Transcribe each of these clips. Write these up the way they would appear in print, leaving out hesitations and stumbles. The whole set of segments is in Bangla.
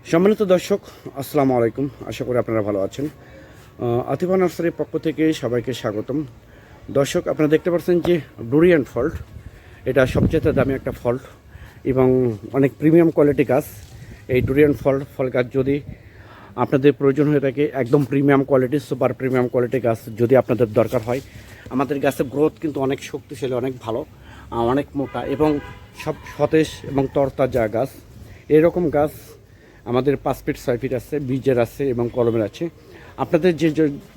সম্মানিত দর্শক, আসসালামু আলাইকুম। আশা করি আপনারা ভালো আছেন। আতিফা নার্সারির পক্ষ থেকে সবাইকে স্বাগতম। দর্শক, আপনারা দেখতে পাচ্ছেন যে ডুরিয়ান ফল্ট, এটা সবচেয়ে দামি একটা ফল্ট এবং অনেক প্রিমিয়াম কোয়ালিটি গাছ। এই ডুরিয়ান ফল গাছ যদি আপনাদের প্রয়োজন হয়ে থাকে, একদম premium quality, super premium quality গাছ যদি আপনাদের দরকার হয়, আমাদের গাছের গ্রোথ কিন্তু অনেক শক্তিশালী, অনেক ভালো, অনেক মোটা এবং সব সতেজ এবং তরতাজা গাছ। এরকম গাছ আমাদের 5 ফিট 6 ফিট আছে, বীজের আছে এবং কলমের আছে। আপনাদের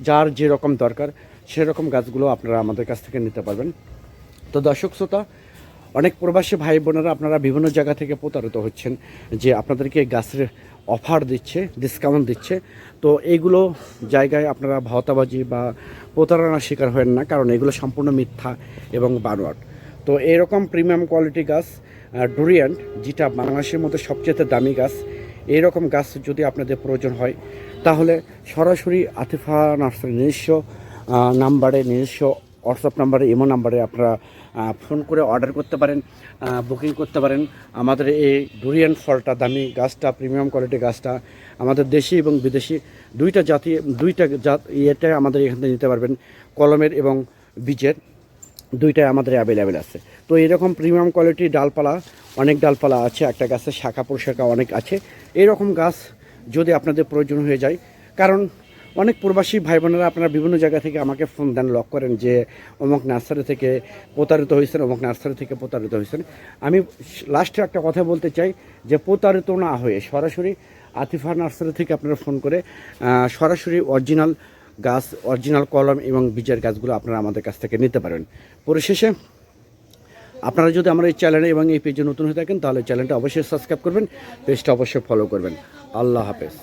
যার যেরকম দরকার সেরকম গাছগুলো আপনারা আমাদের কাছ থেকে নিতে পারবেন। তো দর্শক শ্রোতা, অনেক প্রবাসী ভাই বোনেরা আপনারা বিভিন্ন জায়গা থেকে প্রতারিত হচ্ছেন যে আপনাদেরকে গাছের অফার দিচ্ছে, ডিসকাউন্ট দিচ্ছে। তো এইগুলো জায়গায় আপনারা ভাওতাবাজি বা প্রতারণার শিকার হবেন না, কারণ এগুলো সম্পূর্ণ মিথ্যা এবং বানোয়াট। তো এরকম প্রিমিয়াম কোয়ালিটি গাছ ডুরিয়ান, যেটা বাংলাদেশের মধ্যে সবচেয়ে দামি গাছ, এইরকম গাছ যদি আপনাদের প্রয়োজন হয় তাহলে সরাসরি আতিফা নার্সারি নিজস্ব নাম্বারে, নিজস্ব হোয়াটসঅ্যাপ নাম্বারে, ইমো নাম্বারে আপনারা ফোন করে অর্ডার করতে পারেন, বুকিং করতে পারেন। আমাদের এই ডুরিয়ান ফলটা, দামি গাছটা, প্রিমিয়াম কোয়ালিটি গাছটা আমাদের দেশি এবং বিদেশি দুইটা জাত ইয়েটা আমাদের এখান থেকে নিতে পারবেন। কলমের এবং বীজের দুইটাই আমাদের অ্যাভেলেবেল আছে। তো এরকম প্রিমিয়াম কোয়ালিটি ডালপালা, অনেক ডালপালা আছে, একটা গাছের শাখা প্রশাখা অনেক আছে। এইরকম গাছ যদি আপনাদের প্রয়োজন হয়ে যায়, কারণ অনেক প্রবাসী ভাই বোনেরা আপনারা বিভিন্ন জায়গা থেকে আমাকে ফোন দেন, লক করেন যে অমুক নার্সারি থেকে প্রতারিত হয়েছেন, অমুক নার্সারি থেকে প্রতারিত হয়েছেন। আমি লাস্টে একটা কথা বলতে চাই যে প্রতারিত না হয়ে সরাসরি আতিফা নার্সারি থেকে আপনারা ফোন করে সরাসরি অরিজিনাল গাছ, অরিজিনাল কলম এবং বীজের গাছগুলো আপনারা আমাদের কাছ থেকে নিতে পারেন। পরিশেষে আপনারা যদি আমার এই চ্যানেলে এবং এই পেজে নতুন হয়ে থাকেন তাহলে চ্যানেলটা অবশ্যই সাবস্ক্রাইব করবেন, পেজটা অবশ্যই ফলো করবেন। আল্লাহ হাফেজ।